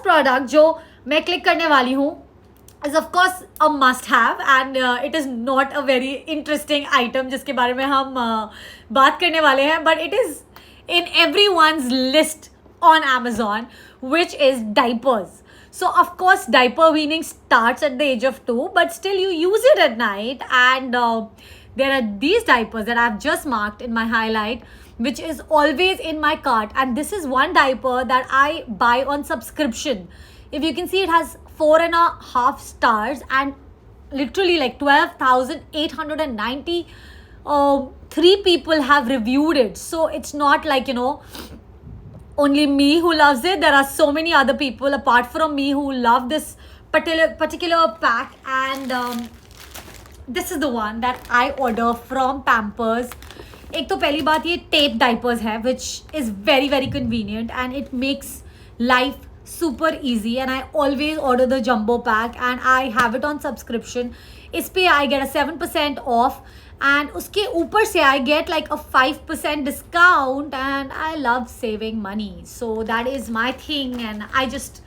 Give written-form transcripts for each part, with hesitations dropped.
Product जो मैं click करने वाली हूँ is of course a must have, and it is not a very interesting item जिसके बारे में हम बात करने वाले हैं, but it is in everyone's list on Amazon, which is diapers. So of course diaper weaning starts at the age of 2, but still you use it at night, and there are these diapers that I've just marked in my highlight, which is always in my cart, and this is one diaper that I buy on subscription. If you can see, it has 4.5 stars and literally like 12,890 three people have reviewed it. So it's not like, only me who loves it. There are so many other people apart from me who love this particular pack, and this is the one that I order from Pampers. एक तो पहली बात ये tape diapers है, which is very very convenient and it makes life super easy, and I always order the jumbo pack and I have it on subscription. इस पे I get a 7% off, and उसके ऊपर से I get like a 5% discount, and I love saving money. So that is my thing, and I just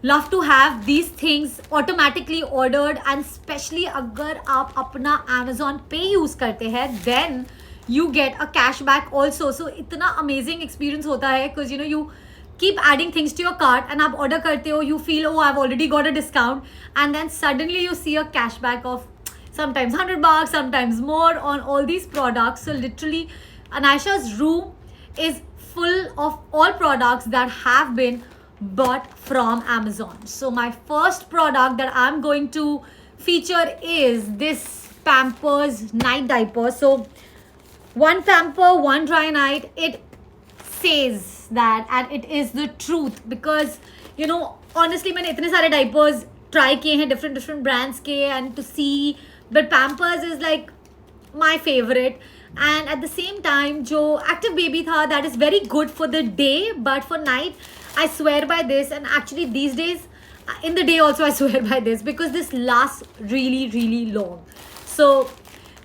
love to have these things automatically ordered, and especially अगर आप अपना Amazon Pay use करते हैं, then you get a cashback also. So इतना amazing experience होता है, because you keep adding things to your cart and आप order करते हो, you feel, oh, I've already got a discount, and then suddenly you see a cashback of sometimes $100, sometimes more on all these products. So literally Anaisha's room is full of all products that have been bought from Amazon. So my first product that I'm going to feature is this Pampers night diaper. So one pamper, one dry night. It says that, and it is the truth, because honestly मैंने इतने सारे diapers try किए हैं different brands के, and to see, but Pampers is like my favorite. And at the same time जो Active Baby था, that is very good for the day, but for night I swear by this, and actually these days in the day also I swear by this, because this lasts really really long. So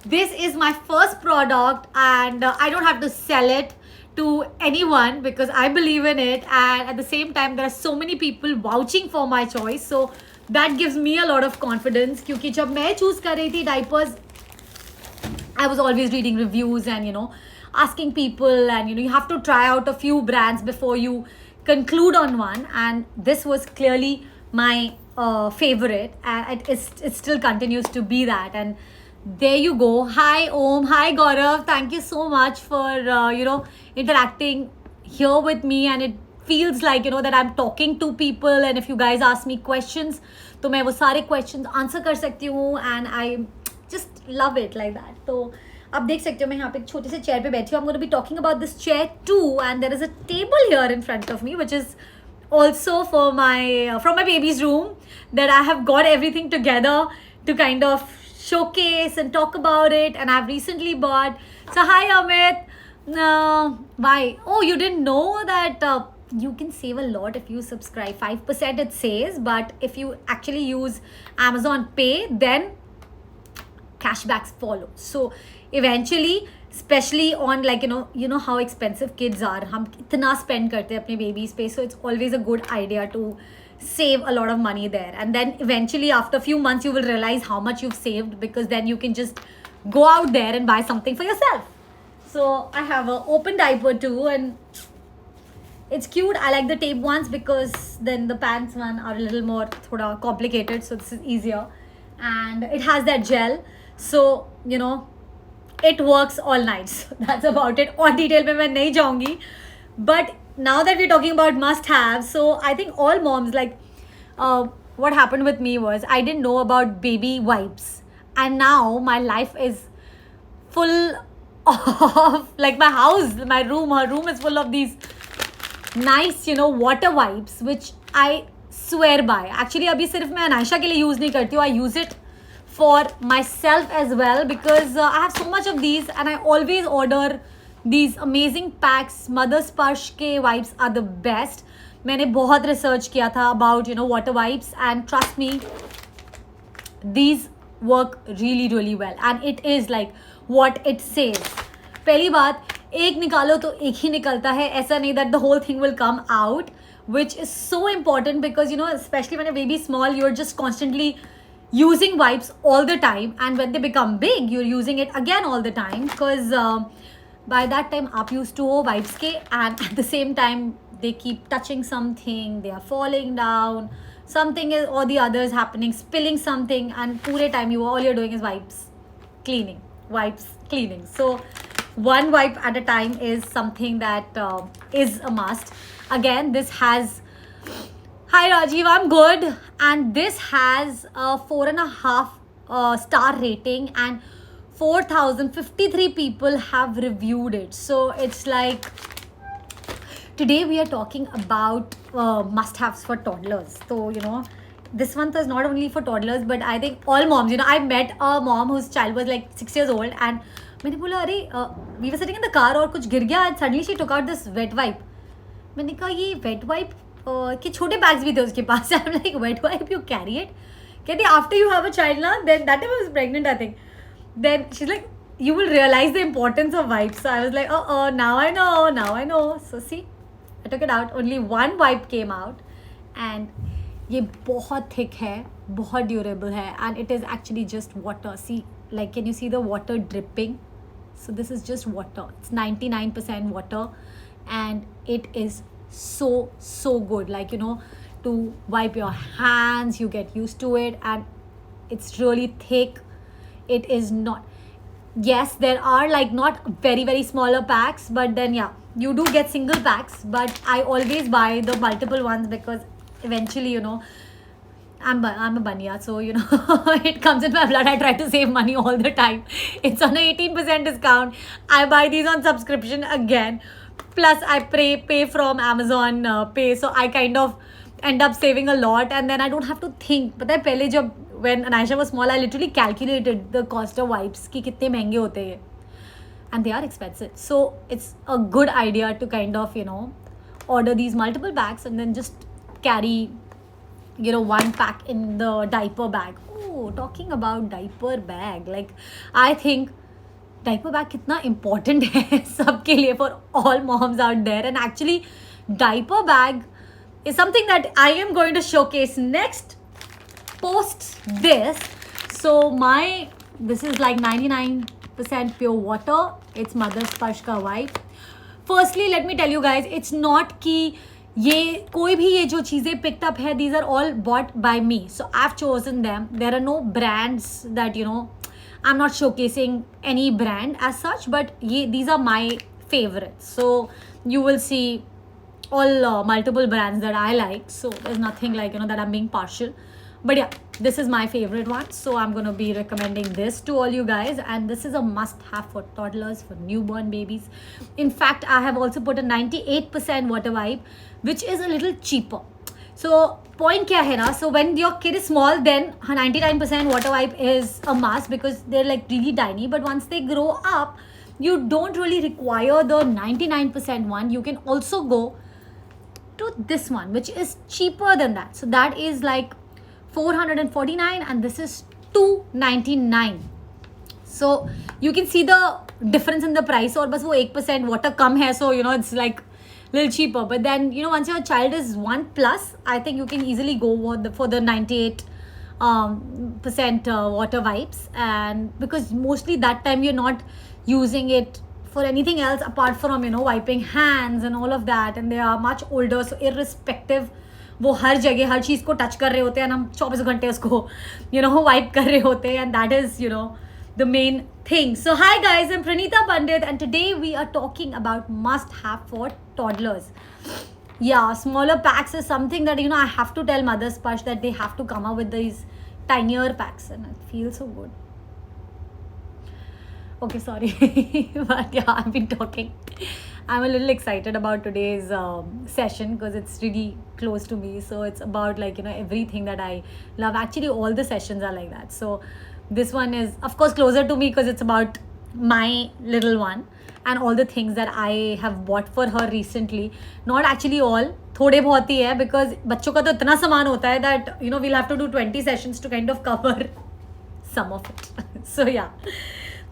this is my first product, and I don't have to sell it to anyone because I believe in it, and at the same time there are so many people vouching for my choice, so that gives me a lot of confidence. क्योंकि जब मैं choose कर रही थी diapers, I was always reading reviews and asking people, and you have to try out a few brands before you conclude on one, and this was clearly my favorite, and it still continues to be that. And there you go. Hi Om, hi Gaurav, thank you so much for interacting here with me, and it feels like that I'm talking to people, and if you guys ask me questions तो मैं वो सारे questions answer कर सकती हूँ, and I just love it like that. तो आप देख सकते हो मैं यहाँ पे एक छोटे से chair पे बैठी हूँ. I'm going to be talking about this chair too, and there is a table here in front of me which is also for my from my baby's room, that I have got everything together to kind of showcase and talk about it, and I've recently bought. So hi Amit, why? Oh, you didn't know that you can save a lot if you subscribe. 5% it says, but if you actually use Amazon Pay, then cashbacks follow. So eventually, especially on like how expensive kids are, हम इतना spend करते हैं अपने babies पे, so it's always a good idea to save a lot of money there, and then eventually after a few months you will realize how much you've saved, because then you can just go out there and buy something for yourself. So I have an open diaper too, and it's cute. I like the tape ones because then the pants one are a little more thoda complicated, so this is easier, and it has that gel, so it works all night. So that's about it. और detail में मैं नहीं जाऊँगी, but now that we're talking about must-have, so I think all moms, like what happened with me was I didn't know about baby wipes, and now my life is full of like my house, my room, her room is full of these nice water wipes, which I swear by. Actually अभी सिर्फ मैं अनायशा के लिए use नहीं करती हूँ, I use it for myself as well, because I have so much of these, and I always order these amazing packs. Mother Sparsh के wipes are the best. मैंने बहुत research किया था about water wipes, and trust me, these work really really well, and it is like what it says. पहली बात, एक निकालो तो एक ही निकलता है, ऐसा नहीं that the whole thing will come out, which is so important because, you know, especially when a baby is small, you're just constantly using wipes all the time, and when they become big, you're using it again all the time because by that time आप used to हो wipes के, and at the same time they keep touching something, they are falling down, something is or the other is happening, spilling something, and पूरे time all you're doing is wipes cleaning. So one wipe at a time is something that is a must. Again, this has, hi Rajiv, I'm good, and this has a 4.5 star rating, and 4,053 people have reviewed it. So it's like, today we are talking about must-haves for toddlers. So, you know, this one is not only for toddlers, but I think all moms, you know, I met a mom whose child was like 6 years old, and मैंने बोला अरे we were sitting in the car और कुछ गिर गया, and suddenly she took out this wet wipe. मैंने कहा ये wet wipe कि छोटे bags भी थे उसके पास. I'm like, wet wipe you carry it? कहती after you have a child ना, then that time I was pregnant I think. Then she's like, you will realize the importance of wipes. So I was like, now I know. So see, I took it out. Only one wipe came out, and ये बहुत thick है, बहुत durable है, and it is actually just water. See, like, can you see the water dripping? So this is just water. It's 99% water, and it is so good. Like, you know, to wipe your hands, you get used to it, and it's really thick. It is not, yes, there are like not very smaller packs, but then yeah, you do get single packs, but I always buy the multiple ones because eventually, you know, I'm a banya, so you know it comes in my blood. I try to save money all the time. It's on a 18% discount. I buy these on subscription again, plus I pay from Amazon Pay, so I kind of end up saving a lot, and then I don't have to think. But pehle jab when Anaisha was small, I literally calculated the cost of wipes ki kitne महंगे होते हैं, and they are expensive. So it's a good idea to kind of, you know, order these multiple bags and then just carry, you know, one pack in the diaper bag. Oh, talking about diaper bag, like I think diaper bag कितना important है सबके लिए, for all moms out there. And actually diaper bag is something that I am going to showcase next post this. So this is like 99% pure water. It's Mother Sparsh ka wipe. Firstly, let me tell you guys, it's not कि ये कोई भी ये जो चीज़ें picked up है, these are all bought by me. So I've chosen them. There are no brands that, you know, I'm not showcasing any brand as such, but these are my favorites. So you will see all multiple brands that I like. So there's nothing like, you know, that I'm being partial. But yeah, this is my favorite one. So I'm going to be recommending this to all you guys. And this is a must-have for toddlers, for newborn babies. In fact, I have also put a 98% water wipe, which is a little cheaper. So point kya hai na? So when your kid is small, then 99% water wipe is a must because they're like really tiny. But once they grow up, you don't really require the 99% one. You can also go to this one, which is cheaper than that. So that is like 449, and this is 299. So you can see the difference in the price. Or bas wo 1% water kam hai, so you know it's like little cheaper. But then, you know, once your child is 1+, I think you can easily go for the 98% water wipes, and because mostly that time you're not using it for anything else apart from, you know, wiping hands and all of that, and they are much older. So irrespective, वो हर जगह हर चीज़ को touch कर रहे होते हैं, हम 24 घंटे उसको, you know, वाइप कर रहे होते हैं, and that is, you know, the main thing. So hi guys, I'm Pranita Pandit, and today we are talking about must-have for toddlers. Yeah, smaller packs is something that, you know, I have to tell Mother Sparsh that they have to come up with these tinier packs, and it feels so good. Okay, sorry. But yeah, I've been talking. I'm a little excited about today's session because it's really close to me. So it's about, like, you know, everything that I love. Actually, all the sessions are like that. So this one is, of course, closer to me because it's about my little one and all the things that I have bought for her recently. Not actually all, थोड़े बहुत ही है, because बच्चों का तो इतना सामान होता है that, you know, we'll have to do 20 sessions to kind of cover some of it. So yeah,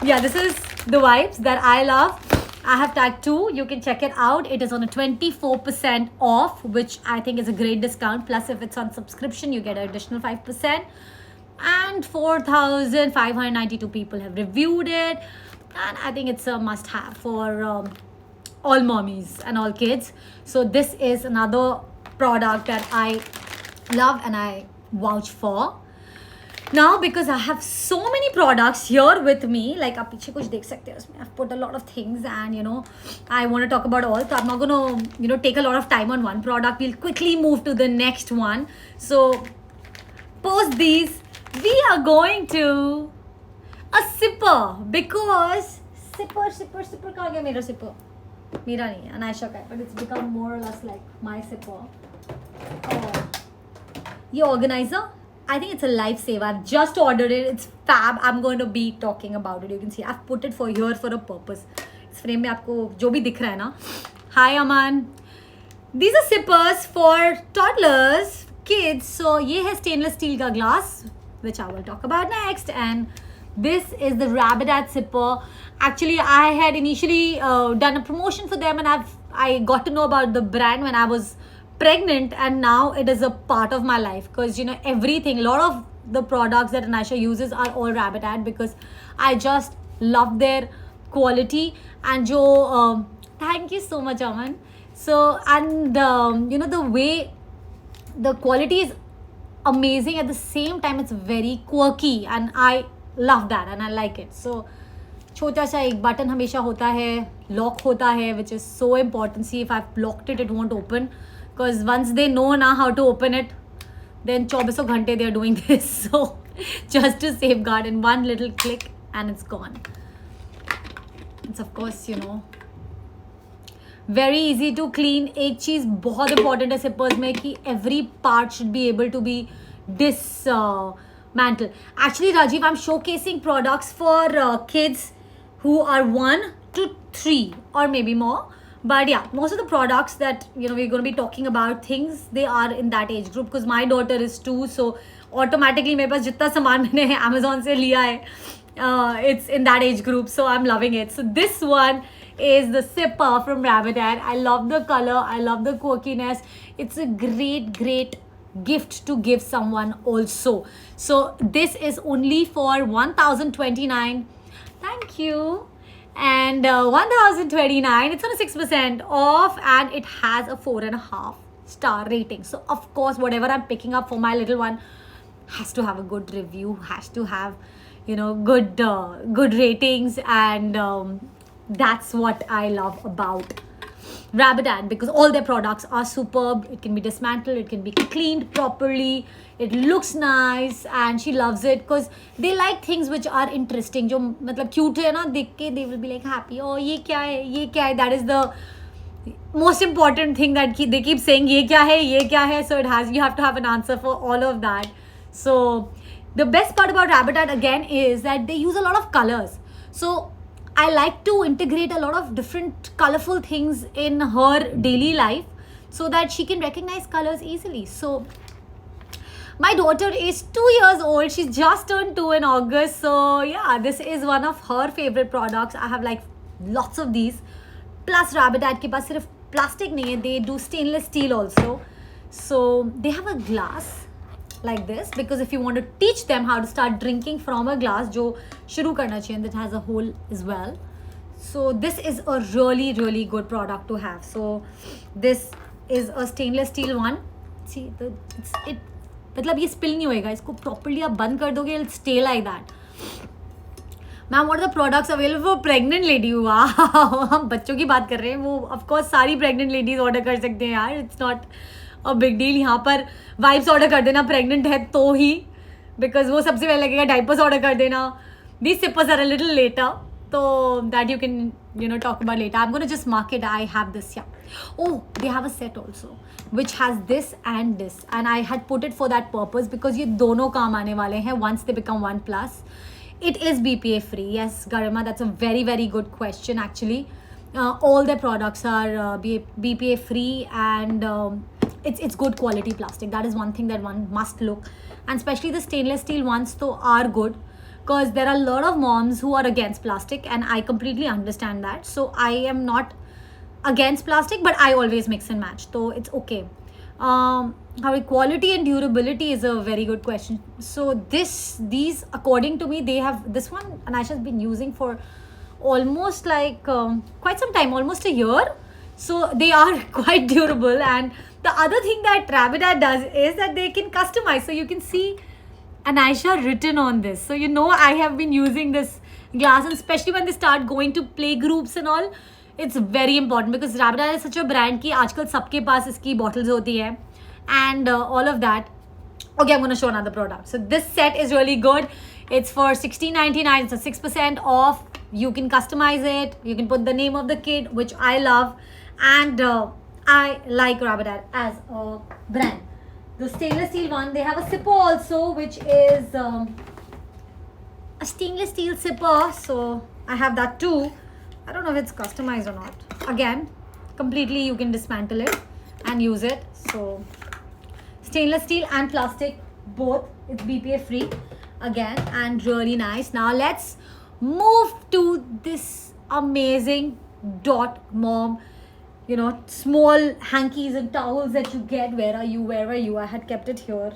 this is the wipes that I love. I have tagged 2. You can check it out. It is on a 24% off, which I think is a great discount. Plus, if it's on subscription, you get an additional 5%. And 4,592 people have reviewed it. And I think it's a must have for all mommies and all kids. So this is another product that I love and I vouch for. Now, because I have so many products here with me, like आप पीछे कुछ देख सकते हैं उसमें, I've put a lot of things and I want to talk about all. So I'm not gonna take a lot of time on one product. We'll quickly move to the next one. So post these, we are going to a sipper because sipper कहाँ गया मेरा sipper? मेरा नहीं है, अनायशा का है, but it's become more or less like my sipper. Oh. ये organizer, I think it's a lifesaver. I've just ordered it. It's fab. I'm going to be talking about it. You can see I've put it for here for a purpose. इस frame में आपको जो भी दिख रहा है ना. Hi Aman. These are sippers for toddlers, kids. So ये है stainless steel का glass, which I will talk about next. And this is the Rabidat sipper. Actually, I had initially done a promotion for them, and I got to know about the brand when I was pregnant, and now it is a part of my life because everything, a lot of the products that Anisha uses are all Rabitat because I just love their quality. And thank you so much, Aman. So, and the way the quality is amazing, at the same time it's very quirky, and I love that and I like it. So छोटा सा एक button हमेशा होता है, lock होता है, which is so important. See, if I've locked it, it won't open because once they know now how to open it, then 24 घंटे they are doing this. So just to safeguard, in one little click and it's gone. It's of course very easy to clean. एक चीज़ बहुत important है sippers में कि every part should be able to be dismantled. Actually, Rajiv, I'm showcasing products for kids who are 1 to 3 or maybe more. But yeah, most of the products that we're going to be talking about, things they are in that age group because my daughter is 2, so automatically मेरे पास जितना सामान मैंने Amazon से लिया है, it's in that age group, so I'm loving it. So this one is the sipper from Rabitat. I love the color, I love the quirkiness. It's a great gift to give someone also. So this is only for 1,029. Thank you. And 1,029, it's on a 6% off, and it has a 4.5 star rating. So of course, whatever I'm picking up for my little one has to have a good review, has to have good ratings, and that's what I love about Rabitat, because all their products are superb. It can be dismantled, it can be cleaned properly, it looks nice, and she loves it because they like things which are interesting. जो मतलब cute है ना, देख के they will be like happy. Oh, ये क्या है? That is the most important thing that they keep saying. ये क्या है? So you have to have an answer for all of that. So the best part about Rabitat again is that they use a lot of colors. So I like to integrate a lot of different colorful things in her daily life so that she can recognize colors easily. So my daughter is 2 years old. She's just turned 2 in August. So yeah, this is one of her favorite products. I have like lots of these. Plus Rabitat के पास सिर्फ plastic नहीं है. They do stainless steel also. So they have a glass like this, because if you want to teach them how to start drinking from a glass, जो शुरू करना चाहिए, that has a hole as well. So this is a really good product to have. So this is a stainless steel one. See, it मतलब ये spill नहीं होएगा. इसको properly आप बंद कर दोगे, it'll stay like that. Ma'am, what are the products available for pregnant lady? Wow, हम बच्चों की बात कर रहे हैं. वो of course सारी pregnant ladies order कर सकते हैं यार. It's not a big deal. यहाँ पर वाइप्स ऑर्डर कर देना प्रेग्नेंट है तो ही, बिकॉज वो सबसे पहले लगेगा. डाइपर्स ऑर्डर कर देना. These sippers are a little later, so that you can talk about later. I'm gonna just mark it. I have this, yeah. Oh, they have a set also which has this and this, and I had put it for that purpose because ये दोनों काम आने वाले हैं once they become 1+. It is BPA free. Yes, Garima, that's a very good question actually. All their products are BPA free, and it's good quality plastic. That is one thing that one must look, and especially the stainless steel ones though are good. because there are a lot of moms who are against plastic, and I completely understand that. So I am not against plastic, but I always mix and match, so it's okay. How quality and durability is a very good question. So these according to me, they have this one Anasha has been using for almost like quite some time, almost a year. So they are quite durable. And the other thing that Rabidat does is that they can customize. So you can see Anisha written on this. So I have been using this glass, and especially when they start going to play groups and all, it's very important because Rabidat is such a brand कि आजकल सबके पास इसकी bottles होती है, and all of that. Okay, I'm going to show another product. So this set is really good. It's for $16.99. It's a 6% off. You can customize it. You can put the name of the kid, which I love, and I like Rabidat as a brand. The stainless steel one, they have a sipper also, which is a stainless steel sipper. So I have that too. I don't know if it's customized or not. Again, completely you can dismantle it and use it. So stainless steel and plastic, both. It's BPA free again, and really nice. Now let's move to this amazing Dot Mom, small hankies and towels that you get. Where are you? I had kept it here.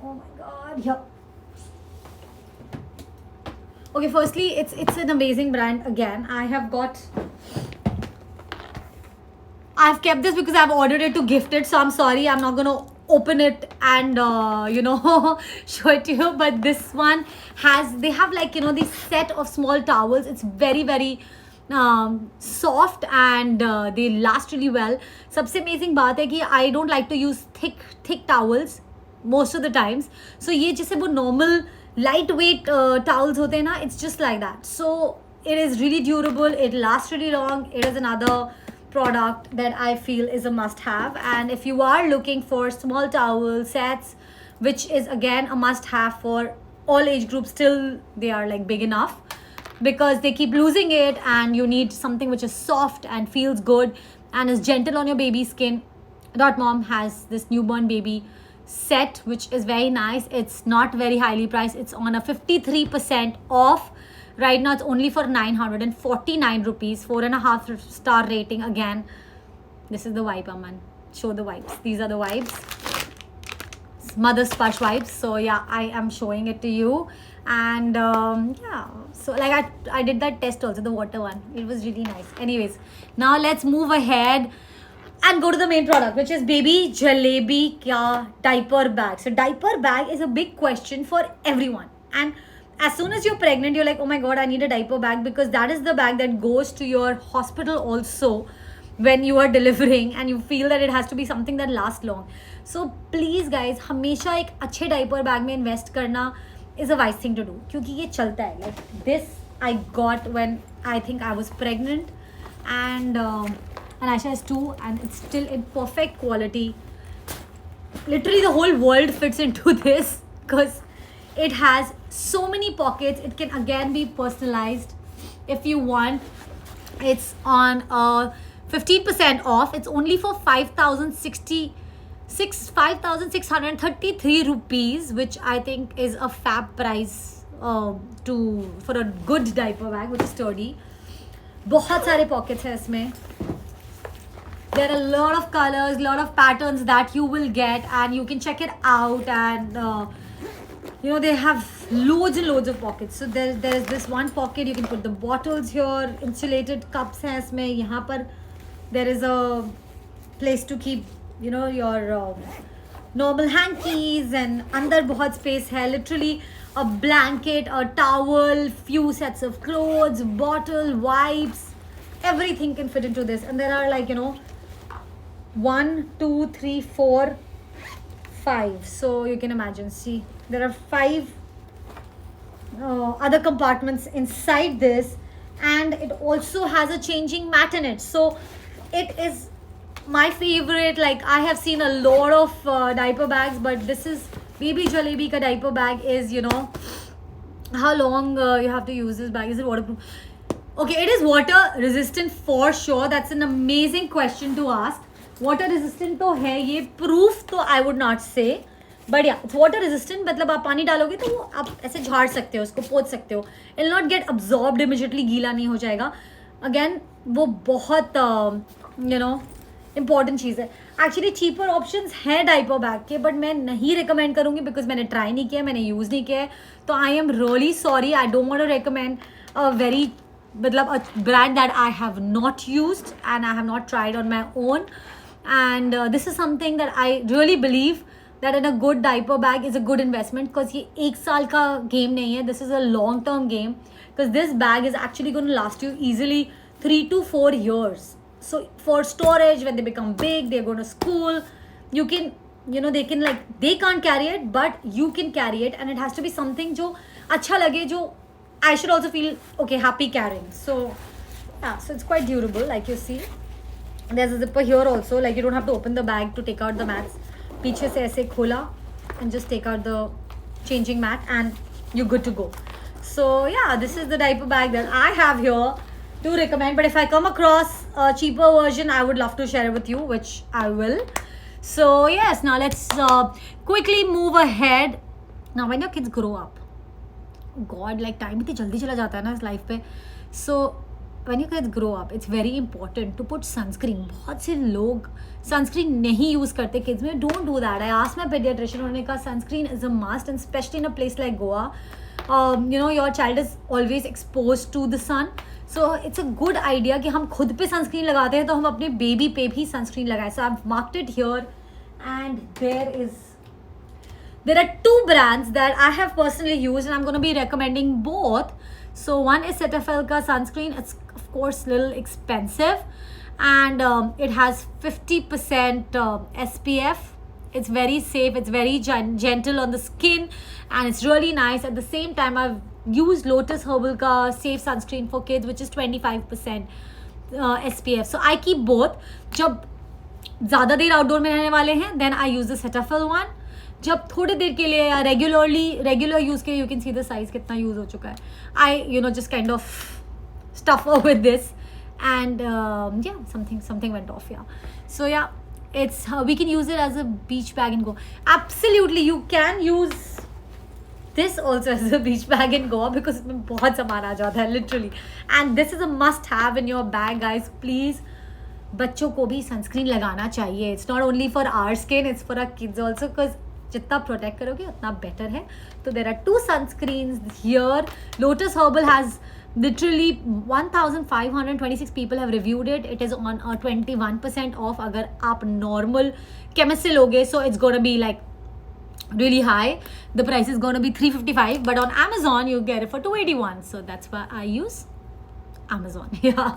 Oh my god, yeah. Okay, firstly, it's an amazing brand. Again, I've kept this because I've ordered it to gift it. So I'm sorry, I'm not gonna open it and show it to you. But this one they have like this set of small towels. It's very very soft, and they last really well. सबसे amazing बात है कि I don't like to use thick towels most of the times. So ये जैसे वो normal lightweight towels होते हैं ना, it's just like that. So it is really durable. It lasts really long. It is another product that I feel is a must have. And if you are looking for small towel sets, which is again a must have for all age groups, till they are like big enough, because they keep losing it, and you need something which is soft and feels good and is gentle on your baby's skin. Dot Mom has this newborn baby set, which is very nice. It's not very highly priced. It's on a 53% off. Right now it's only for 949 rupees, 4.5 star rating. Again, this is the wipe, Aman. Show the wipes. These are the wipes. Mother Splash wipes. So yeah, I am showing it to you. And yeah, so like I did that test also, the water one. It was really nice. Anyways, now let's move ahead and go to the main product, which is Baby Jalebi Kya diaper bag. So diaper bag is a big question for everyone. And as soon as you're pregnant, you're like, oh my god, I need a diaper bag, because that is the bag that goes to your hospital also when you are delivering, and you feel that it has to be something that lasts long. So please guys, हमेशा एक अच्छे diaper bag में invest करना is a wise thing to do, क्योंकि ये चलता है. Like this I got when I think I was pregnant, and Anisha has too, and it's still in perfect quality. Literally the whole world fits into this, because it has so many pockets. It can again be personalized if you want. It's on 15% off. It's only for 5,633 rupees, which I think is a fab price for a good diaper bag, which is sturdy. बहुत सारे pockets है इसमें. There are a lot of colors, lot of patterns that you will get, and you can check it out. And they have loads and loads of pockets. So there is this one pocket, you can put the bottles here. Insulated cups है इसमें. यहाँ पर there is a place to keep your normal hankies, and अंदर बहुत space है. Literally a blanket, a towel, few sets of clothes, bottle, wipes, everything can fit into this. And there are like 1, 2, 3, 4, 5. So you can imagine, see, there are 5 other compartments inside this, and it also has a changing mat in it. So it is my favorite. Like, I have seen a lot of diaper bags, but this is Baby Jalebi ka diaper bag. Is how long you have to use this bag? Is it waterproof? Okay, it is water resistant for sure. That's an amazing question to ask. Water resistant तो है ये, proof तो I would not say, but या it's water resistant, मतलब आप पानी डालोगे तो वो आप ऐसे झाड़ सकते हो, उसको पोंछ सकते हो, it will not gate absorbed immediately, गीला नहीं हो जाएगा. अगेन वो बहुत इंपॉर्टेंट चीज़ है. एक्चुअली चीपर ऑप्शंस हैं डाइपर बैग के, बट मैं नहीं रिकमेंड करूँगी बिकॉज मैंने ट्राई नहीं किया, मैंने यूज़ नहीं किया है. तो I am really sorry, I don't want to recommend a very मतलब a brand that I have not used and I have not tried on my own. And this is something that I really believe that in a good diaper bag is a good investment, because ये एक साल का game नहीं है, this is a long term game, because this bag is actually going to last you easily 3 to 4 years. So for storage, when they become big, they're going to school, you can, they can, like, they can't carry it, but you can carry it, and it has to be something जो अच्छा लगे, जो I should also feel okay, happy carrying. So yeah, so it's quite durable, like you see. There's a zipper here also, like you don't have to open the bag to take out the mats. पीछे से ऐसे खोला and just take out the changing mat and you're good to go. So yeah, this is the diaper bag that I have here to recommend. But if I come across a cheaper version, I would love to share it with you, which I will. So yes, now let's quickly move ahead. Now when your kids grow up, God, like time इतनी जल्दी चला जाता है ना इस life पे. So when your kids grow up, it's very important to put sunscreen. बहुत से लोग sunscreen नहीं यूज़ करते kids में. Don't do that. I asked my pediatrician, उन्होंने कहा sunscreen is a must, and especially in a place like Goa, your child is always exposed to the sun. So it's a good idea कि हम खुद पे sunscreen लगाते हैं तो हम अपने baby पे भी sunscreen लगाएं. So I've marked it here, and there are 2 brands that I have personally used, and I'm going to be recommending both. So one is Cetaphil ka sunscreen. It's of course a little expensive, and it has 50% SPF. It's very safe, it's very gentle on the skin, and it's really nice. At the same time, I've used Lotus Herbal ka safe sunscreen for kids, which is 25% SPF. So I keep both. जब ज़्यादा देर outdoor में रहने वाले हैं, then I use the Cetaphil one. जब थोड़ी देर के लिए या रेगुलर यूज़ के, you can see the size कितना यूज़ हो चुका है. I just kind of stuff with this, and या समथिंग वेंट ऑफ. या सो या it's we can use it as a beach bag and go. Absolutely, you can use this also as a beach bag and go, because इसमें बहुत सामान आ जाता है literally, and this is a must have in your bag, guys. Please, बच्चों को भी sunscreen लगाना चाहिए. It's not only for our skin, it's for our kids also, because जितना प्रोटेक्ट करोगे उतना बेटर है. तो there are 2 sunscreens here. Lotus Herbal has literally 1526 people have reviewed it. It is on a 21% off अगर आप normal chemist से लोगे. So it's gonna be like really high. The price is gonna be 355, but on Amazon you get it for 281. So that's why I use Amazon. Yeah,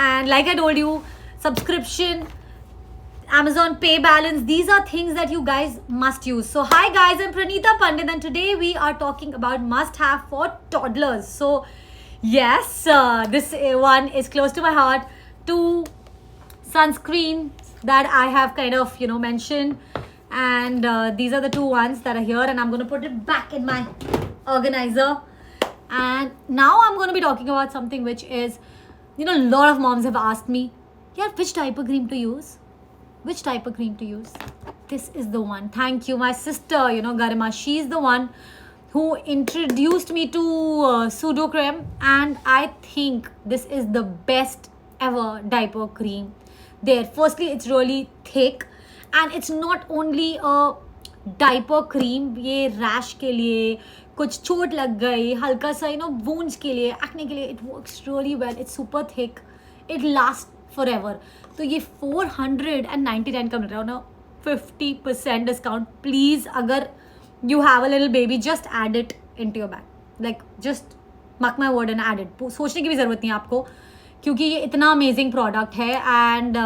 and like I told you, subscription, Amazon Pay balance, these are things that you guys must use. So hi guys, I'm Pranita Pandit, and today we are talking about must have for toddlers. So yes, this one is close to my heart. 2 sunscreens that I have kind of mentioned, and these are the 2 ones that are here, and I'm going to put it back in my organizer. And now I'm going to be talking about something which is, a lot of moms have asked me, yeah, which diaper cream to use? Which diaper cream to use? This is the one. Thank you, my sister, Garima. She's the one who introduced me to Pseudo Creme, and I think this is the best ever diaper cream there. Firstly, it's really thick, and it's not only a diaper cream. ये rash के लिए, कुछ चोट लग गई, हल्का सा wounds के लिए, acne के लिए, it works really well. It's super thick. It lasts forever. तो ये 499 का मिल रहा है ना, 50% डिस्काउंट. प्लीज़, अगर you have a little baby, just add it into your bag. Like, just mark my word and add it. सोचने की भी ज़रूरत नहीं है आपको, क्योंकि ये इतना अमेजिंग प्रोडक्ट है. एंड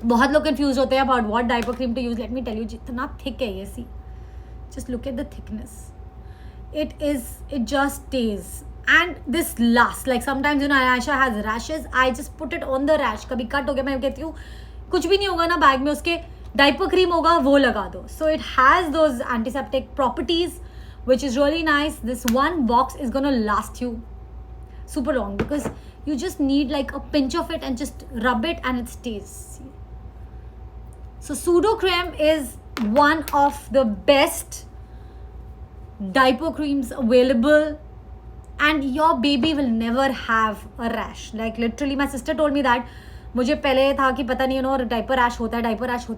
बहुत लोग कन्फ्यूज होते हैं about what diaper cream to use. Let me tell you, जितना थिक है ये, see, just look at the thickness. It just stays. And this lasts. Like sometimes Ayesha has rashes, I just put it on the rash. कभी cut हो गया, मैं कहती हूँ कुछ भी नहीं होगा ना बैग में, उसके डायपर क्रीम होगा, वो लगा दो. So it has those antiseptic properties, which is really nice. This one box is gonna last you super long, because you just need like a pinch of it and just rub it and it stays. So Pseudo Creme is one of the best diaper creams available, and your baby will never have a rash. Like literally my sister told me that मुझे पहले था कि पता नहीं diaper rash होता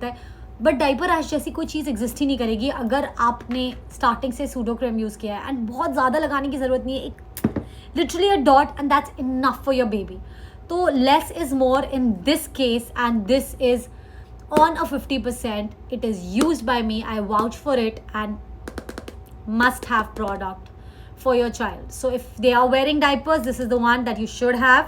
है, but diaper rash जैसी कोई चीज़ एग्जिस्ट ही नहीं करेगी अगर आपने स्टार्टिंग से सूडोक्रेम यूज़ किया है. एंड बहुत ज़्यादा लगाने की ज़रूरत नहीं है, एक literally a dot and that's enough for your baby. तो less is more in this case, and this is on a 50%. It is used by me, I vouch for it, and must have product for your child. So if they are wearing diapers, this is the one that you should have.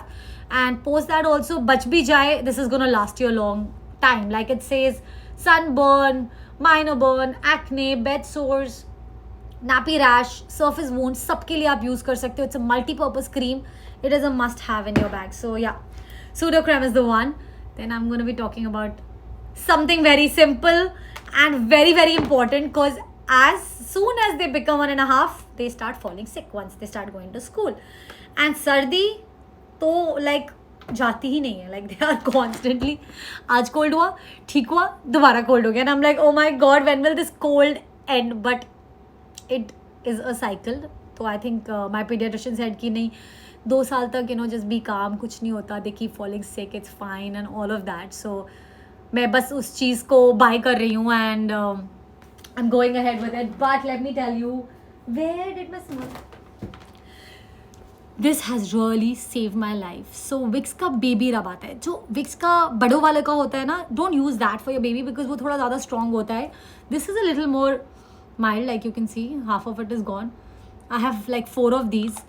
And post that also, bach bhi jaye, this is going to last you a long time. Like it says, sunburn, minor burn, acne, bed sores, nappy rash, surface wounds, सबके लिए आप use कर सकते हो. It's a multi-purpose cream. It is a must have in your bag. So yeah, Pseudocreme is the one. Then I'm going to be talking about something very simple and very very important, because as soon as they become 1.5, they start falling sick once they start going to school. And सर्दी तो like जाती ही नहीं है. Like they are constantly, आज cold हुआ, ठीक हुआ, दोबारा cold हो गया. And I'm like, oh my god, when will this cold end? But it is a cycle. तो I think my pediatrician said कि नहीं, 2 साल तक just be calm, कुछ नहीं होता, they keep falling sick, it's fine and all of that. So मैं बस उस चीज़ को बाय कर रही हूँ, and I am going ahead with it. But let me tell you, where did my small, this has really save my life. So Vicks का baby rub आता है, जो विक्स का बड़ों वाले का होता है ना, don't use that for your baby because वो थोड़ा ज़्यादा स्ट्रॉन्ग होता है. This is a little more mild, like you can see half of it is gone. I have like 4 of these.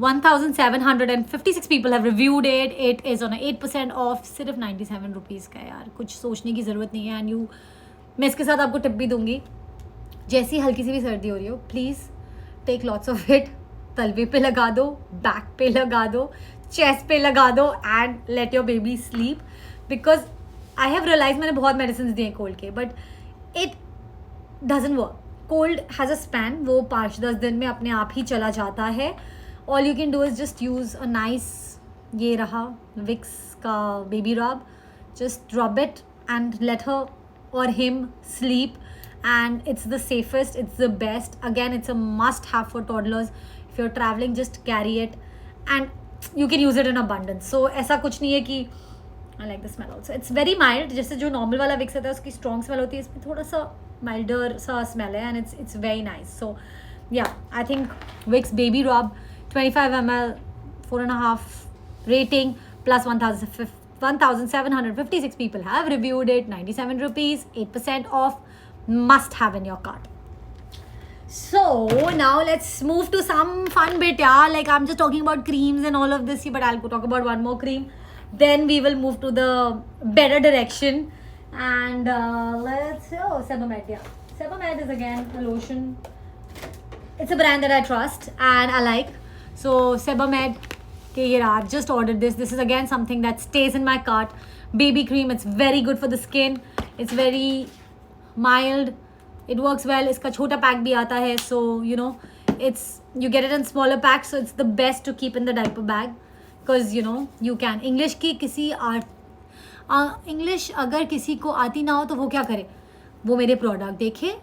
1756 people have reviewed it. It is on a 8% off. सिर्फ 97 rupees का. यार कुछ सोचने की ज़रूरत नहीं है. एंड यू, मैं इसके साथ आपको टिप भी दूंगी, जैसी हल्की सी भी सर्दी हो रही हो, please take lots of it. तलवे पे लगा दो, बैक पे लगा दो, चेस्ट पे लगा दो, and let your baby sleep. Because I have realise, मैंने बहुत मेडिसिन दिए कोल्ड के, but it doesn't work. Cold has a span, वो 5-10 दिन में अपने आप ही चला जाता है. All you can do is just use a nice, ये रहा विक्स का बेबी रब, just rub it and let her or him sleep, and it's the safest, it's the best. Again it's a must have for toddlers. If you are travelling, just carry it and you can use it in abundance. So ऐसा कुछ नहीं है कि, I like the smell also, it's very mild. जैसे जो normal वाला Vicks होता है उसकी स्ट्रॉन्ग स्मेल होती है, इसमें थोड़ा सा माइल्डर सा स्मेल है, एंड इट्स वेरी नाइस. सो या, आई थिंक विक्स बेबी रब 25 ml, 4.5 rating, plus 1756 people have reviewed it. 97 rupees, 8% off, must have in your cart. So now let's move to some fun bit. Yeah, like I'm just talking about creams and all of this, but I'll talk about one more cream. Then we will move to the better direction. And Sebamed. Yeah, Sebamed is again a lotion. It's a brand that I trust and I like. So Sebamed, okay, here I've just ordered this. This is again something that stays in my cart. Baby cream. It's very good for the skin. It's very mild. It works well. इसका छोटा pack भी आता है. So you know, it's, you get it in smaller packs. So it's the best to keep in the diaper bag, because you know you can. English की किसी English अगर किसी को आती ना हो तो वो क्या करे, वो मेरे प्रोडक्ट देखे,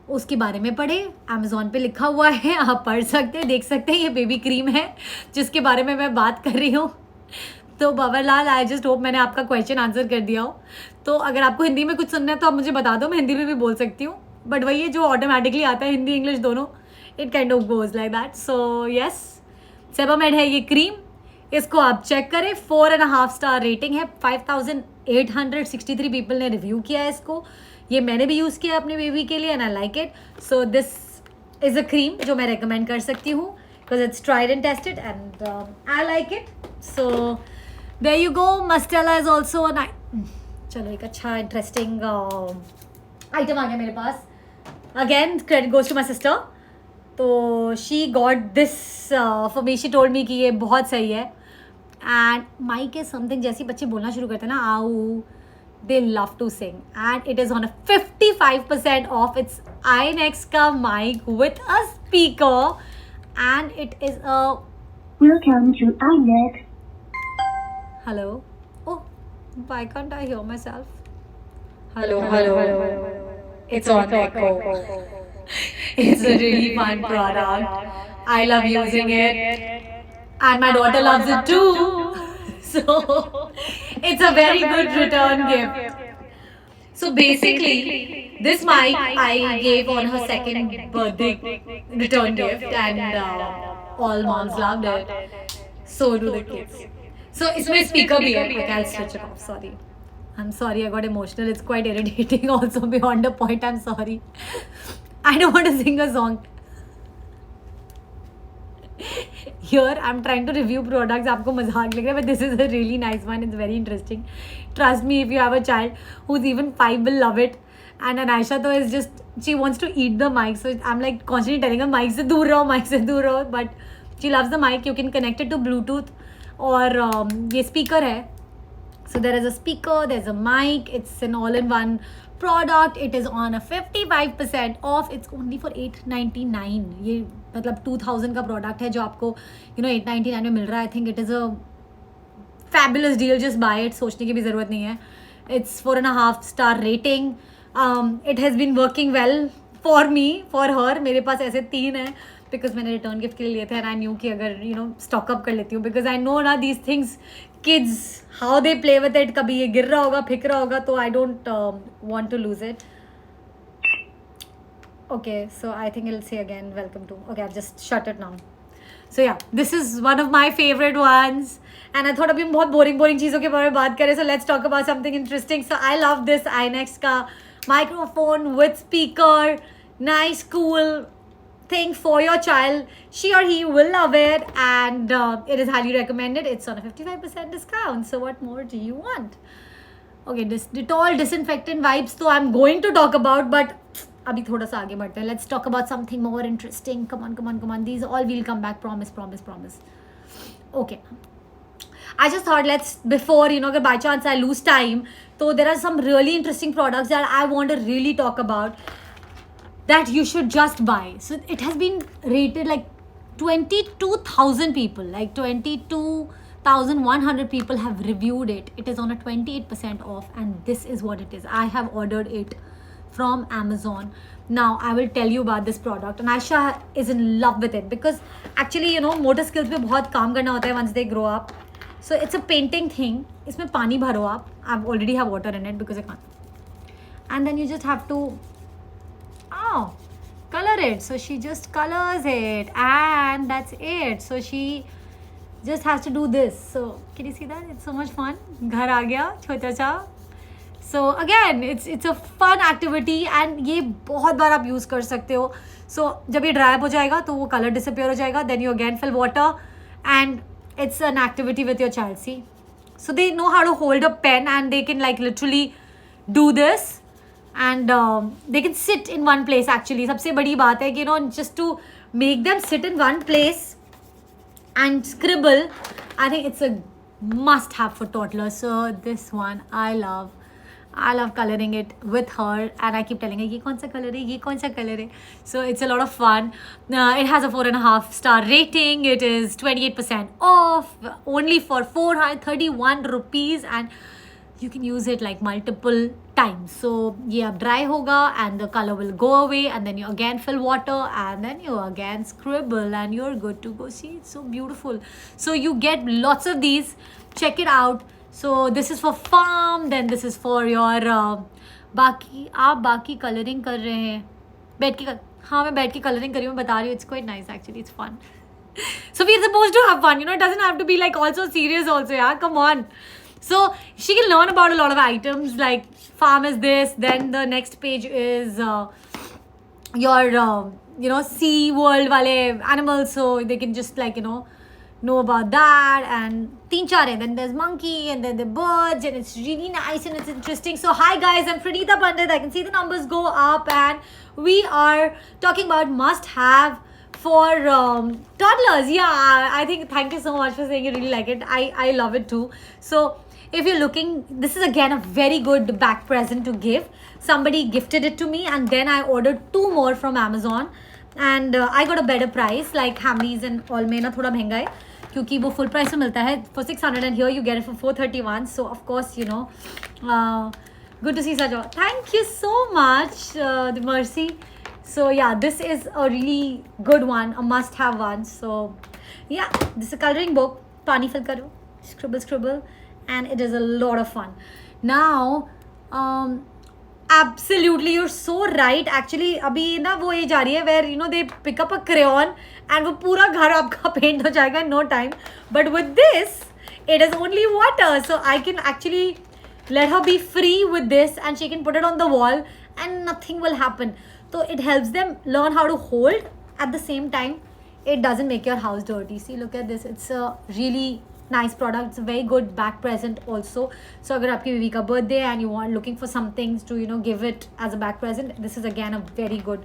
उसके बारे में पढ़े. अमेज़ॉन पे लिखा हुआ है, आप पढ़ सकते हैं, देख सकते हैं. ये बेबी क्रीम है जिसके बारे में मैं बात कर रही हूँ. तो बाबरलाल, आई जस्ट होप मैंने आपका क्वेश्चन आंसर कर दिया हो. तो अगर आपको हिंदी में कुछ सुनना है तो आप मुझे बता दो, मैं हिंदी में भी बोल सकती हूँ. बट वही है, जो ऑटोमेटिकली आता है हिंदी इंग्लिश दोनों, it kind of goes like that. So yes, Sebamed है ये क्रीम. इसको आप चेक करें. 4.5 स्टार रेटिंग है. 5863 पीपल ने रिव्यू किया है इसको. ये मैंने भी यूज़ किया अपने बेबी के लिए, and I like it. So this is a cream जो मैं रेकमेंड कर सकती हूँ, because it's tried and tested and I like it. So there you go. Mustela is also चलो, एक अच्छा इंटरेस्टिंग आइटम आ गया मेरे पास. Again credit goes to my sister. तो she got this for me. She told me कि ये बहुत सही है. एंड माइक इज समथिंग, जैसे बच्चे बोलना शुरू करते हैं ना, आऊ, they love to sing, and it is on a 55% off. It's iNex ka mic with a speaker, and it is a welcome to iNex. Hello. Oh, why can't I hear myself? Hello. It's on Echo. It's a really fun product. I love using it, and my daughter loves it too. So it's a very good return gift. So basically, this mic I gave on her second birthday return gift, and all moms loved it. So do the kids. So इसमें speaker भी है. Okay, I'll switch it off. Sorry. I'm sorry, I got emotional. It's quite irritating. Also, beyond a point, I'm sorry. I don't want to sing a song. Here, I'm trying to review products. आपको मजाक लग रहा है, but this is a really nice one. It's very interesting. Trust me, if you have a child who's even 5, will love it. And Anisha though is just, she wants to eat the mic. So I'm like constantly telling her, mic से दूर रहो, mic से दूर रहो. But she loves the mic. You can connect it to Bluetooth. और ये speaker है. So there is a speaker, there's a mic, it's an all-in-one product. It is on a 55% off. It's only for $899. ये मतलब 2000 का product है जो आपको $899 में मिल रहा है. I think it is a fabulous deal. Just buy it. सोचने की भी ज़रूरत नहीं है. It's 4.5 star rating. It has been working well for me, for her. मेरे पास ऐसे 3 हैं because मैंने return gift के लिए लिए थे, and I knew कि अगर stock up कर लेती हूँ because I know ना these things, kids how they play with it. कभी ये गिर रहा होगा, फिक रहा होगा, तो I don't want to lose it. Okay, so I think I'll say again, welcome to. Okay, I've just shut it now. So yeah, this is one of my favorite ones. And I thought अभी हम बहुत boring चीज़ों के बारे में बात करें. So let's talk about something interesting. So I love this iNext का microphone with speaker. Nice, cool thing for your child. She or he will love it, and it is highly recommended. It's on a 55% discount. So what more do you want? Okay, this Dettol disinfectant wipes तो I'm going to talk about, but अभी थोड़ा सा आगे बढ़ते हैं. Let's talk about something more interesting. Come on. These all will come back. Promise. Okay. I just thought before, अगर by chance I lose time, so there are some really interesting products that I want to really talk about that you should just buy. So it has been rated like 22,000 people, like 22,100 people have reviewed it. It is on a 28% off, and this is what it is. I have ordered it from Amazon. Now I will tell you about this product, and Aisha is in love with it because actually motor skills पे बहुत काम करना होता है once they grow up. So it's a painting thing. इसमें पानी भरो आप. I already have water in it because I can't. And then you just have to color it. So she just colors it, and that's it. So she just has to do this. So can you see that? It's so much fun. घर आ गया छोटा सा. So again, it's a fun activity, and ये बहुत बार आप use कर सकते हो. So जब ये dry up हो जाएगा तो वो color disappear हो जाएगा. Then you again fill water, and it's an activity with your child. See, so they know how to hold a pen, and they can like literally do this, and they can sit in one place. Actually, सबसे बड़ी बात है कि just to make them sit in one place and scribble, I think it's a must have for toddlers. So this one I love coloring it with her, and I keep telling her ये कौन सा color है, ये कौन सा color है. So it's a lot of fun. It has a 4.5 star rating. It is 28% off, only for 431 rupees, and you can use it like multiple times. So ये अब dry होगा, and the color will go away, and then you again fill water, and then you again scribble, and you're good to go. See, it's so beautiful. So you get lots of these. Check it out. So this is for farm, then this is for your बाकी coloring कर रहे हैं बैठ के. हाँ, मैं बैठ के coloring कर रही हूँ, बता रही हूँ. It's quite nice actually. It's fun. So we're supposed to have fun, it doesn't have to be like also serious also. Yeah, come on. So she can learn about a lot of items, like farm is this, then the next page is your sea world wale animals, so they can just like know about that. And teen char hai, then there's monkey, and then the birds, and it's really nice and it's interesting. So hi guys, I'm Pranita Pandit. I can see the numbers go up, and we are talking about must have for toddlers. Yeah, I think thank you so much for saying you really like it. I love it too. So if you're looking, this is again a very good back present to give. Somebody gifted it to me, and then I ordered 2 more from Amazon, and I got a better price. Like Hamleys and all में ना थोड़ा महंगा है क्योंकि वो full price में मिलता है for 600, and here you get it for 431. So of course Good to see Sajo. Thank you so much, the Mercy. So yeah, this is a really good one, a must-have one. So yeah, this is a coloring book. Pani fill karo, scribble, and it is a lot of fun. Now, absolutely, you're so right. Actually, अभी ना वो as आ रही है where you know they pick up a crayon and वो पूरा घर आपका paint हो जाएगा in no time. But with this, it is only water, so I can actually let her be free with this and she can put it on the wall and nothing will happen. So it helps them learn how to hold. At the same time, it doesn't make your house dirty. See, look at this. It's a really nice product. It's a very good back present also. So agar aapki baby ka birthday and you want looking for some things to give it as a back present, this is again a very good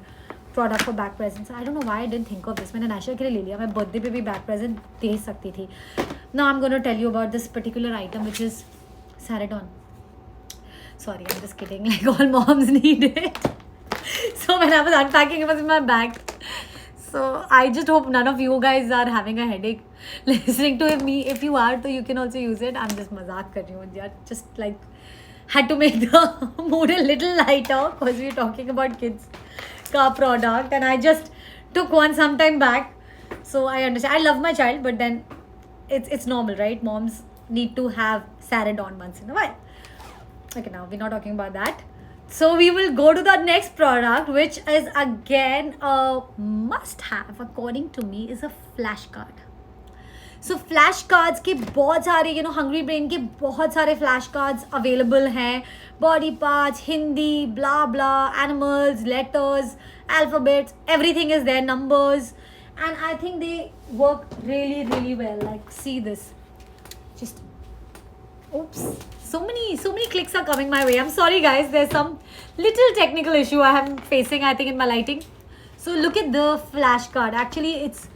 product for back presents. I don't know why I didn't think of this. मैंने नाशिया के लिए ले लिया. मैं birthday पे भी back present दे सकती थी. Now I'm going to tell you about this particular item, which is Saradon. Sorry, I'm just kidding. Like all moms need it. So when I was unpacking, it was in my bag. So I just hope none of you guys are having a headache listening to me. If you are, so you can also use it. I'm just mazak kar rahi hu. Yeah, just like had to make the mood a little lighter because we're talking about kids ka product, and I just took one sometime back. So I understand. I love my child, but then it's normal, right? Moms need to have Saradon once in a while. Okay, now we're not talking about that. So we will go to the next product, which is again a must-have according to me, is a flashcard. So flashcards के बहुत सारे Hungry Brain के बहुत सारे flashcards available हैं. Body parts, Hindi, blah blah, animals, letters, alphabets, everything is there, numbers, and I think they work really well. Like, see this. Just oops. So many clicks are coming my way. I'm sorry guys, there's some little technical issue I am facing, I think, in my lighting. So look at the flashcard. Actually, it's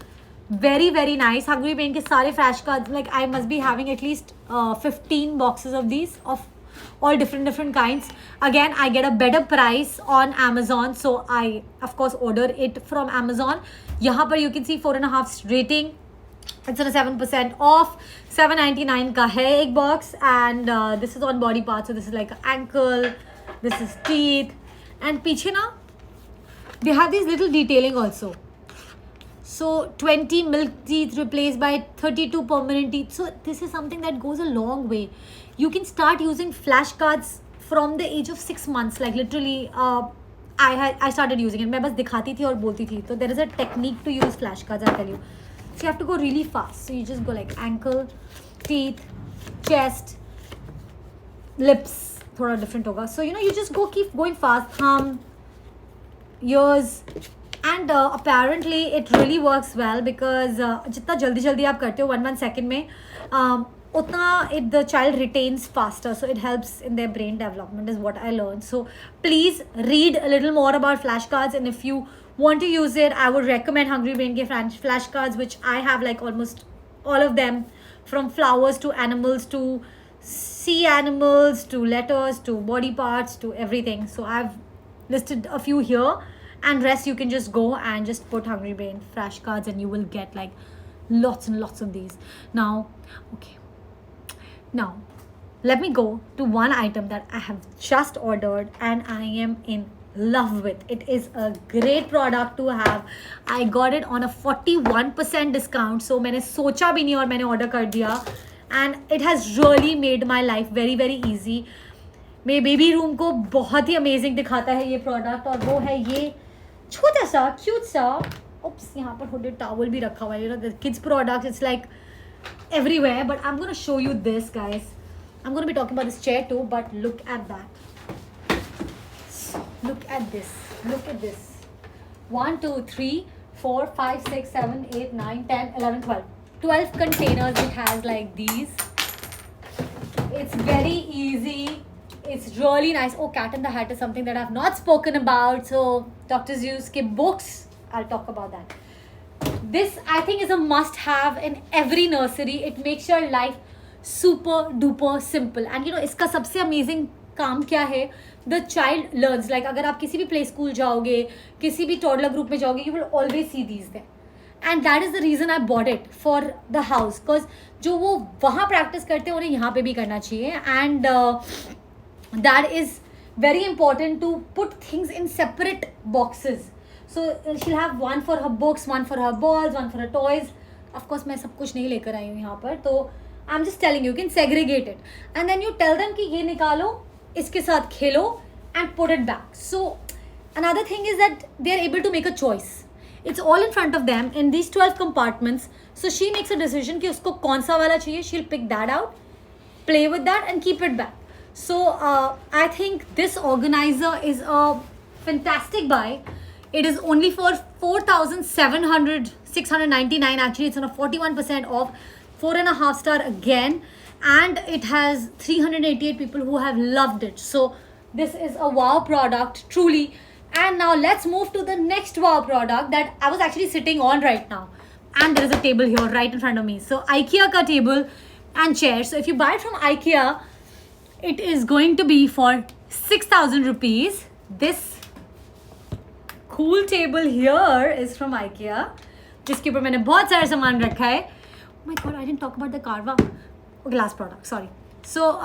very nice. Hungry Brain के सारे flashcards, like I must be having at least 15 boxes of these of all different kinds. Again, I get a better price on Amazon, so I of course order it from Amazon. यहाँ पर you can see 4.5 rating. It's on a 7% off. 7.99 का है एक box, and this is on body parts. So this is like ankle, this is teeth, and पीछे ना they have this little detailing also. So 20 milk teeth replaced by 32 permanent teeth. So this is something that goes a long way. You can start using flashcards from the age of 6 months. Like literally, I started using it. मैं बस दिखाती थी और बोलती थी. So there is a technique to use flashcards, I'll tell you. So you have to go really fast. So you just go like ankle, teeth, chest, lips. थोड़ा different होगा. So you just keep going fast. Thumb, ears, and apparently it really works well because जितना जल्दी आप करते हो 1 second में, उतना the child retains faster, so it helps in their brain development is what I learned. So please read a little more about flashcards, and if you want to use it, I would recommend Hungry Brain के flashcards, which I have like almost all of them, from flowers to animals to sea animals to letters to body parts to everything. So I've listed a few here, and rest you can just go and just put Hungry Brain flashcards and you will get like lots and lots of these. Now let me go to one item that I have just ordered and I am in love with. It is a great product to have. I got it on a 41% discount, so मैंने सोचा भी नहीं और मैंने order कर दिया, and it has really made my life very easy. मेरे baby room को बहुत ही अमेजिंग दिखाता है ये प्रोडक्ट, और वो है ये छोटा सा क्यूट सा, oops, यहाँ पर हुडेड टॉवल भी रखा हुआ है. The kids product, it's like everywhere, but I'm going to show you this, guys. I'm going to be talking about this chair too, but look at that. Look at this. 1 2 3 4 5 6 7 8 9 10 11 12 containers it has like these. It's very easy. It's really nice. Oh, Cat in the Hat is something that I've not spoken about. So Dr. Seuss के books, I'll talk about that. This I think is a must-have in every nursery. It makes your life super duper simple. And इसका सबसे amazing काम क्या है? The child learns. Like अगर आप किसी भी play school जाओगे, किसी भी toddler group में जाओगे, you will always see these there. And that is the reason I bought it for the house. Because जो वो वहाँ practice करते हैं उन्हें यहाँ पे भी करना चाहिए. And that is very important to put things in separate boxes. So she'll have one for her books, one for her balls, one for her toys. Of course मैं सब कुछ नहीं लेकर आई हूँ यहाँ पर, तो I'm just telling you, you can segregate it. And then you tell them कि ये निकालो, इसके साथ खेलो, and put it back. So another thing is that they are able to make a choice. It's all in front of them in these 12 compartments. So she makes a decision कि उसको कौन सा वाला चाहिए. She'll pick that out, play with that, and keep it back. So I think this organizer is a fantastic buy. It is only for 699. Actually, it's on a 41% off, 4.5 star again, and it has 388 people who have loved it. So this is a wow product, truly. And now let's move to the next wow product that I was actually sitting on right now. And there is a table here right in front of me. So IKEA ka table and chair. So if you buy it from IKEA, it is going to be for 6,000 rupees. This cool table here is from IKEA, जिसके ऊपर मैंने बहुत सारा सामान रखा है. Oh my god, I didn't talk about the Carva. Okay, last product, sorry. So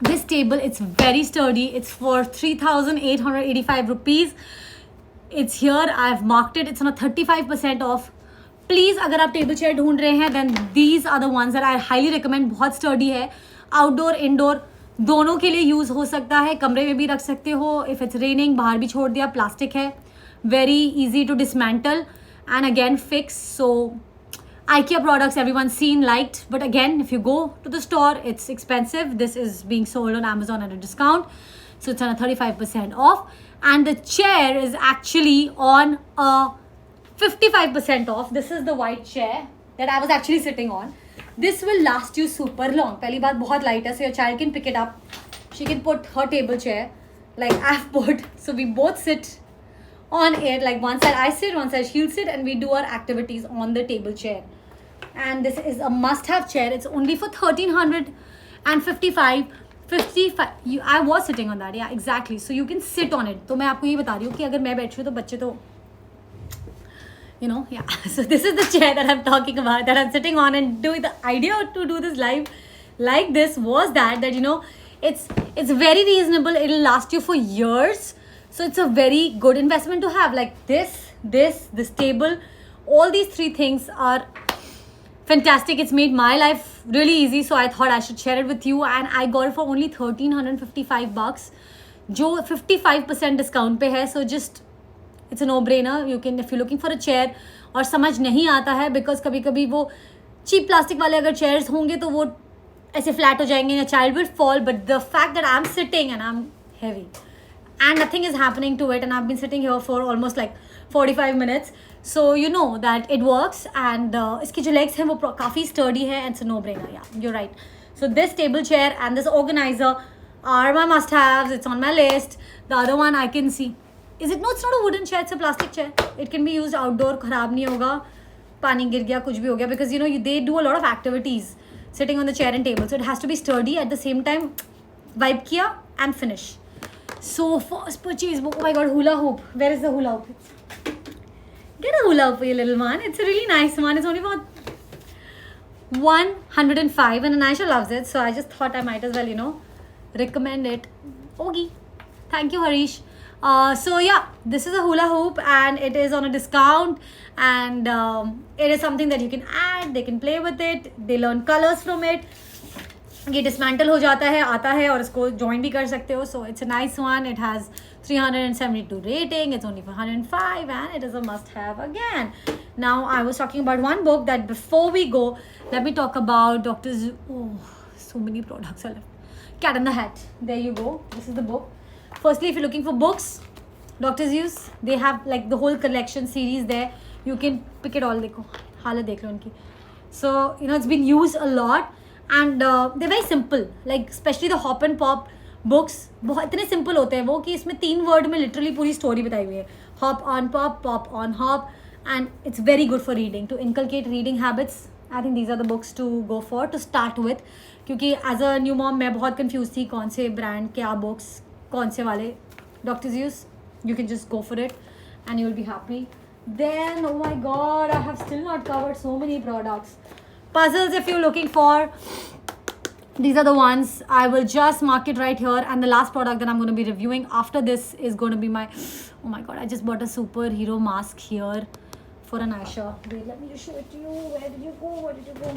this table, it's very sturdy. It's for 3,885 rupees. It's here. I've marked it. It's on a 35% off. Please, अगर आप table chair ढूंढ रहे हैं, then these are the ones that I highly recommend. बहुत sturdy है. Outdoor, indoor दोनों के लिए यूज़ हो सकता है. कमरे में भी रख सकते हो. If it's raining, बाहर भी छोड़ दिया. प्लास्टिक है. Very easy to dismantle and again fix. So IKEA products everyone's seen, liked, but again, if you go to the store, it's expensive. This is being sold on Amazon at a discount, so it's on a 35% off. And the chair is actually on a 55% off. This is the white chair that I was actually sitting on. This will last you super long. पहली बात बहुत light है, so your child can pick it up. She can put her table chair like I've put. So we both sit on it, like one side I sit, one side she'll sit, and we do our activities on the table chair. And this is a must-have chair. It's only for 1,355. 55. I was sitting on that. Yeah, exactly. So you can sit on it. तो मैं आपको ये बता रही हूँ कि अगर मैं बैठी हूँ तो बच्चे तो you know, yeah. So this is the chair that I'm talking about, that I'm sitting on, and doing the idea to do this live like this was that you know, it's very reasonable. It'll last you for years. So it's a very good investment to have. Like this table, all these three things are fantastic. It's made my life really easy, so I thought I should share it with you. And I got it for only 1,355 bucks, जो 55% discount पे है. So just it's a no-brainer. You can, if you're looking for a chair और समझ नहीं आता है, because कभी-कभी वो cheap plastic वाले अगर chairs होंगे तो वो ऐसे flat हो जाएंगे, your child will fall. But the fact that I'm sitting and I'm heavy and nothing is happening to it, and I've been sitting here for almost like 45 minutes, so you know that it works. And इसकी जो legs हैं वो काफ़ी sturdy है, and it's a no-brainer. Yeah, you're right. So this table chair and this organizer are my must-haves. It's on my list. The other one I can see. Is it? No, it's not a wooden chair. It's a plastic chair. It can be used outdoor. खराब नहीं होगा. पानी गिर गया, कुछ भी हो गया, because you know they do a lot of activities sitting on the chair and table. So it has to be sturdy. At the same time, wipe किया and finish. So first purchase book. Oh my god, hula hoop. Where is the hula hoop? Get a hula hoop for your little one. It's a really nice one. It's only for 105, and Anisha loves it. So I just thought I might as well, you know, recommend it. Okay. Thank you, Harish. So yeah, this is a hula hoop, and it is on a discount, and it is something that you can add. They can play with it. They learn colors from it. ये dismantle हो जाता है, आता है, और इसको join भी कर सकते हो. So it's a nice one. It has 372 rating. It's only for 105, and it is a must-have again. Now I was talking about one book that before we go, let me talk about Dr. Oh, so many products are left. Cat in the Hat. There you go. This is the book. Firstly, if you're looking for books, Dr. Seuss, they have like the whole collection series there. You can pick it all. देखो हालत देख लो उनकी. So you know, it's been used a lot, and they're very simple. Like especially the Hop and Pop books, बहुत इतने simple होते हैं वो कि इसमें 3 word में literally पूरी story बताई हुई है. Hop on pop, pop on hop, and it's very good for reading, to inculcate reading habits. I think these are the books to go for to start with, क्योंकि as a new mom मैं बहुत confused थी कौन से brand क्या books कौन से वाले. Dr. Seuss, you can just go for it and you will be happy. Then oh my god, I have still not covered so many products. Puzzles, if you're looking for These are the ones. I will just mark it right here. And the last product that I'm going to be reviewing after this is going to be my... Oh my god, I just bought a superhero mask here for an Aisha. Wait, let me just show it to you. Where did you go? Where did you go?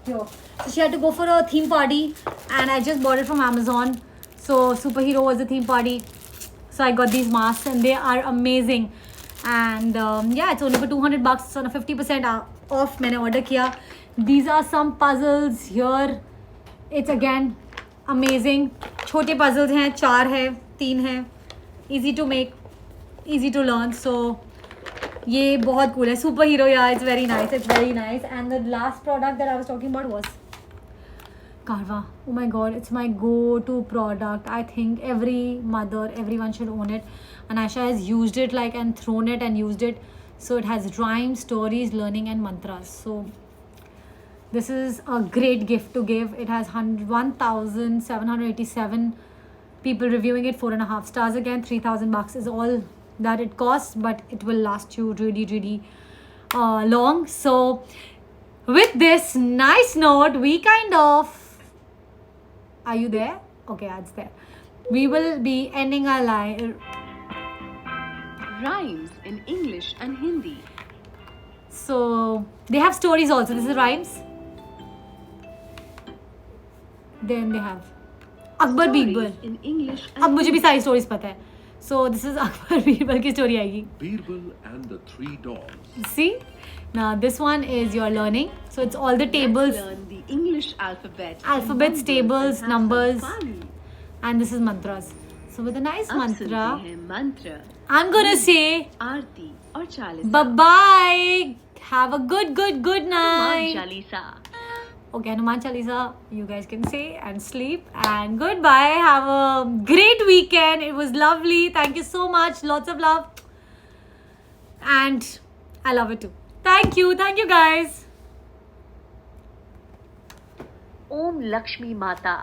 Here. So she had to go for a theme party and I just bought it from Amazon. So superhero was the theme party. So I got these masks and they are amazing. And yeah, it's only for $200. It's on a 50% off. मैंने order किया. These are some puzzles here. It's again amazing. छोटे puzzles हैं, 4 है, 3 है. Easy to make, easy to learn. So ये बहुत cool है. Superhero, yeah, it's very nice. It's very nice. And the last product that I was talking about was Carva. Oh my god, it's my go-to product. I think every mother, everyone should own it. And Aisha has used it like and thrown it and used it. So it has rhymes, stories, learning and mantras. So this is a great gift to give. It has 1,787 people reviewing it, 4.5 stars again. $3,000 is all that it costs, but it will last you really, really long. So with this nice note, we kind of... Are you there? Okay, it's there. We will be ending our live. Rhymes in English and Hindi. So they have stories also. This is rhymes. Then they have Akbar Stories Birbal. in English and अब मुझे भी सारी stories पता है. So this is Akbar Birbal की story आएगी. Birbal and the Three Dogs. See? Now this one is your learning. So it's all the tables, Learn the English alphabet. alphabets, and tables, have some numbers, fun. and this is mantras. So with a nice अब सुनते mantra, हैं मंत्र, I'm gonna say आरती और Chalisa. bye bye. Have a good Hanuman night. Chalisa. Okay, Hanuman Chalisa, you guys can say and sleep. And goodbye. Have a great weekend. It was lovely. Thank you so much. Lots of love. And I love it too. Thank you. Thank you, guys. ओम लक्ष्मी माता.